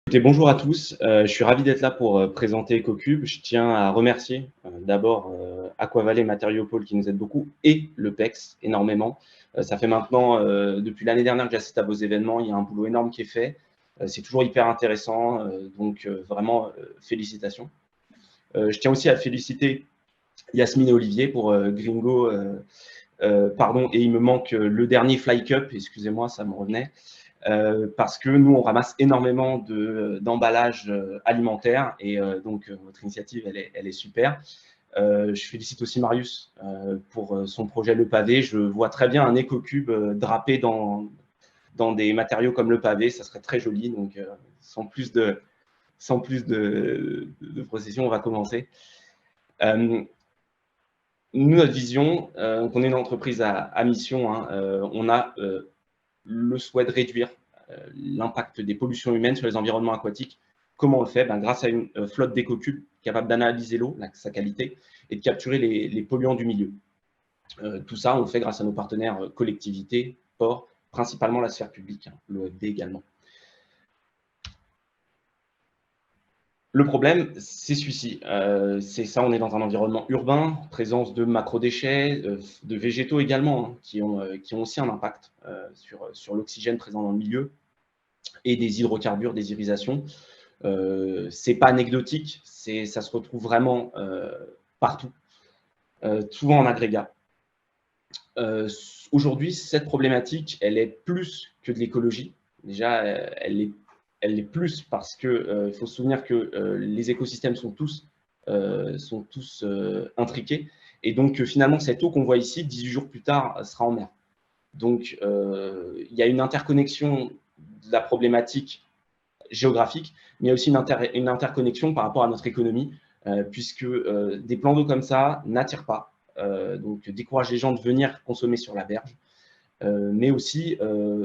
Écoutez, bonjour à tous, je suis ravi d'être là pour présenter EcoCube. Je tiens à remercier d'abord Aquavalley Matériaux-Pôle qui nous aide beaucoup et le PEX énormément. Ça fait maintenant depuis l'année dernière que j'assiste à vos événements, il y a un boulot énorme qui est fait. C'est toujours hyper intéressant, donc vraiment félicitations. Je tiens aussi à féliciter Yasmine et Olivier pour Gringo, pardon, et il me manque le dernier Fly Cup, excusez-moi, ça me revenait. Parce que nous, on ramasse énormément d'emballages alimentaires et donc votre initiative, elle est super. Je félicite aussi Marius pour son projet Le Pavé. Je vois très bien un éco-cube drapé dans des matériaux comme le pavé, ça serait très joli. Donc, sans plus de procession, on va commencer. Nous, notre vision, on est une entreprise à mission, hein, on a le souhait de réduire l'impact des pollutions humaines sur les environnements aquatiques. Comment on le fait? Grâce à une flotte d'éco-cubes capable d'analyser l'eau, sa qualité, et de capturer les polluants du milieu. Tout ça, on le fait grâce à nos partenaires collectivités, ports, principalement la sphère publique, hein, l'OFB également. Le problème, c'est celui-ci. C'est ça, on est dans un environnement urbain, présence de macrodéchets, de végétaux également, hein, qui ont aussi un impact sur l'oxygène présent dans le milieu, et des hydrocarbures, des irisations. C'est pas anecdotique, ça se retrouve vraiment partout, souvent en agrégat. Aujourd'hui, cette problématique, elle est plus que de l'écologie. Déjà, elle est plus parce que faut se souvenir que les écosystèmes sont tous intriqués, et donc finalement, cette eau qu'on voit ici, 18 jours plus tard, sera en mer. Donc, il y a une interconnexion de la problématique géographique, mais il y a aussi une interconnexion par rapport à notre économie, puisque des plans d'eau comme ça n'attirent pas, donc découragent les gens de venir consommer sur la berge, mais aussi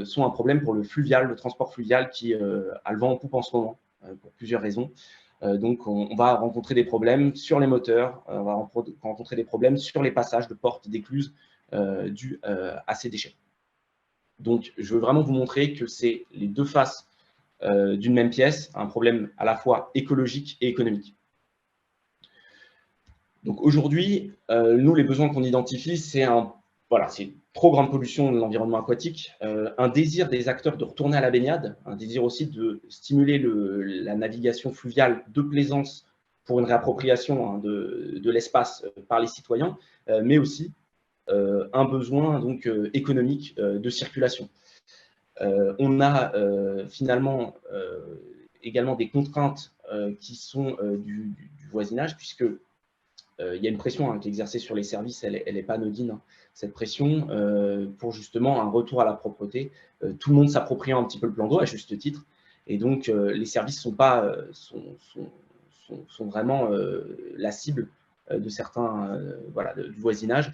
sont un problème pour le fluvial, le transport fluvial qui a le vent en poupe en ce moment, pour plusieurs raisons. Donc on va rencontrer des problèmes sur les moteurs, on va rencontrer des problèmes sur les passages de portes d'écluses dus à ces déchets. Donc je veux vraiment vous montrer que c'est les deux faces d'une même pièce, un problème à la fois écologique et économique. Donc aujourd'hui, nous, les besoins qu'on identifie, c'est trop grande pollution de l'environnement aquatique, un désir des acteurs de retourner à la baignade, un désir aussi de stimuler la navigation fluviale de plaisance pour une réappropriation, hein, de l'espace par les citoyens, mais aussi un besoin donc économique de circulation. On a finalement également des contraintes qui sont du voisinage, puisque il y a une pression, hein, qui est exercée sur les services, elle n'est pas anodine, hein. Cette pression pour justement un retour à la propreté, tout le monde s'appropriant un petit peu le plan d'eau à juste titre, et donc les services sont vraiment la cible de certains du voisinage.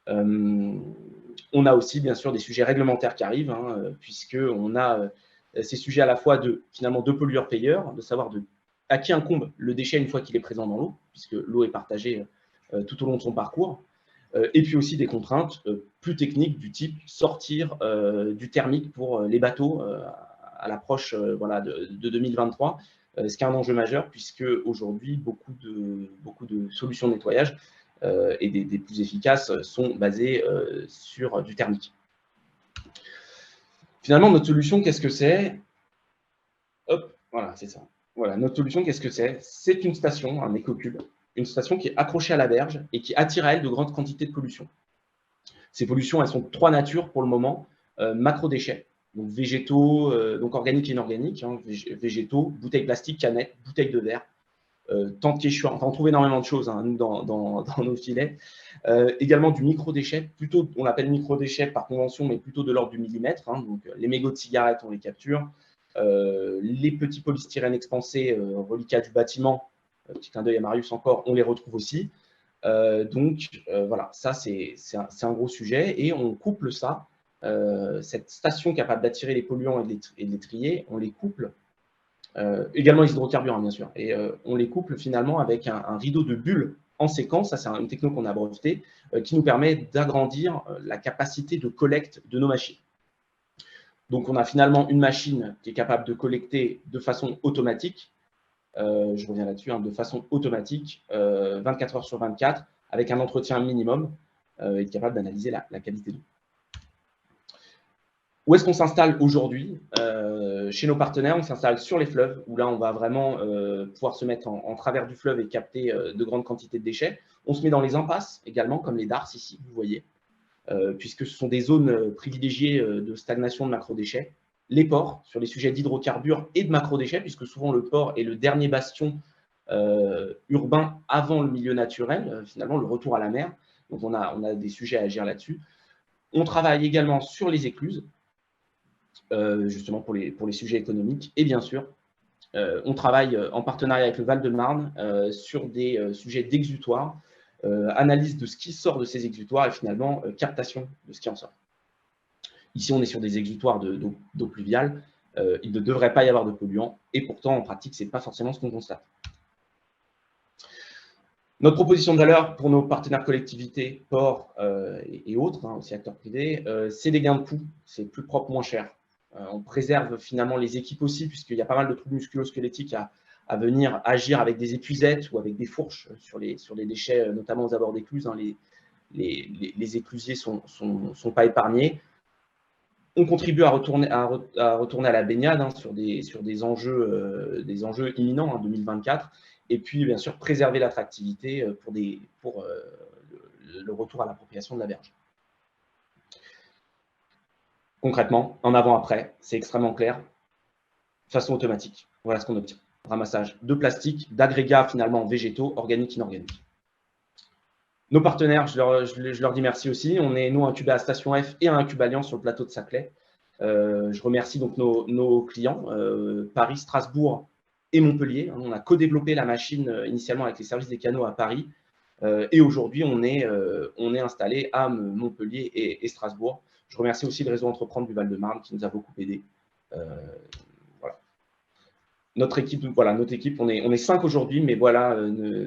On a aussi bien sûr des sujets réglementaires qui arrivent, hein, puisqu'on a ces sujets à la fois finalement de pollueurs-payeurs, de savoir à qui incombe le déchet une fois qu'il est présent dans l'eau, puisque l'eau est partagée tout au long de son parcours, et puis aussi des contraintes plus techniques du type sortir du thermique pour les bateaux à l'approche de 2023, ce qui est un enjeu majeur, puisque aujourd'hui beaucoup de solutions de nettoyage et des plus efficaces sont basées sur du thermique. Finalement, notre solution, qu'est-ce que c'est? Hop, voilà, c'est ça. Voilà, notre solution, qu'est-ce que c'est? C'est une station, un éco-cube, une station qui est accrochée à la berge et qui attire à elle de grandes quantités de pollution. Ces pollutions, elles sont de trois natures pour le moment. Macro-déchets, donc végétaux, donc organiques et inorganiques, hein, végétaux, bouteilles plastiques, canettes, bouteilles de verre, tentes quechua, enfin on trouve énormément de choses, hein, nous, dans nos filets. Également du micro-déchet, plutôt on l'appelle micro-déchet par convention, mais plutôt de l'ordre du millimètre, hein, donc les mégots de cigarettes, on les capture. Les petits polystyrènes expansés, reliquats du bâtiment, petit clin d'œil à Marius encore, on les retrouve aussi. Voilà, ça c'est un gros sujet, et on couple ça, cette station capable d'attirer les polluants et de les trier, on les couple, également les hydrocarbures, hein, bien sûr, et on les couple finalement avec un rideau de bulles en séquence. Ça c'est une techno qu'on a brevetée, qui nous permet d'agrandir la capacité de collecte de nos machines. Donc, on a finalement une machine qui est capable de collecter de façon automatique, je reviens là-dessus, de façon automatique, 24 heures sur 24, avec un entretien minimum, et capable d'analyser la qualité d'eau. Où est-ce qu'on s'installe aujourd'hui? Chez nos partenaires, on s'installe sur les fleuves, où là, on va vraiment pouvoir se mettre en travers du fleuve et capter de grandes quantités de déchets. On se met dans les impasses également, comme les darses ici, vous voyez, puisque ce sont des zones privilégiées de stagnation de macrodéchets. Les ports, sur les sujets d'hydrocarbures et de macrodéchets, puisque souvent le port est le dernier bastion urbain avant le milieu naturel, finalement, le retour à la mer. Donc, on a des sujets à agir là-dessus. On travaille également sur les écluses, justement pour les sujets économiques. Et bien sûr, on travaille en partenariat avec le Val-de-Marne sur des sujets d'exutoires, analyse de ce qui sort de ces exutoires et finalement captation de ce qui en sort. Ici, on est sur des exutoires d'eau pluviale. Il ne devrait pas y avoir de polluants et pourtant, en pratique, ce n'est pas forcément ce qu'on constate. Notre proposition de valeur pour nos partenaires collectivités, ports et autres, aussi acteurs privés, c'est des gains de coûts, c'est plus propre, moins cher. On préserve finalement les équipes aussi, puisqu'il y a pas mal de troubles musculo-squelettiques à venir agir avec des épuisettes ou avec des fourches sur les déchets, notamment aux abords d'écluses. Les éclusiers ne sont pas épargnés. On contribue à retourner à la baignade sur des enjeux imminents, 2024. Et puis, bien sûr, préserver l'attractivité pour le retour à l'appropriation de la berge. Concrètement, en avant-après, c'est extrêmement clair, façon automatique. Voilà ce qu'on obtient. Ramassage de plastique, d'agrégats finalement végétaux, organiques, inorganiques. Nos partenaires, je leur dis merci aussi. On est, nous, un Cuba Station F et un Cuba Alliance sur le plateau de Saclay. Je remercie donc nos clients, Paris, Strasbourg et Montpellier. On a co-développé la machine initialement avec les services des canaux à Paris. Et aujourd'hui, on est installé à Montpellier et Strasbourg. Je remercie aussi le réseau Entreprendre du Val-de-Marne qui nous a beaucoup aidés. Voilà. Notre équipe, on est 5 aujourd'hui, mais voilà,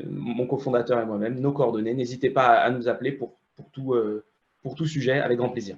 mon cofondateur et moi-même, nos coordonnées. N'hésitez pas à nous appeler pour tout sujet, avec grand plaisir.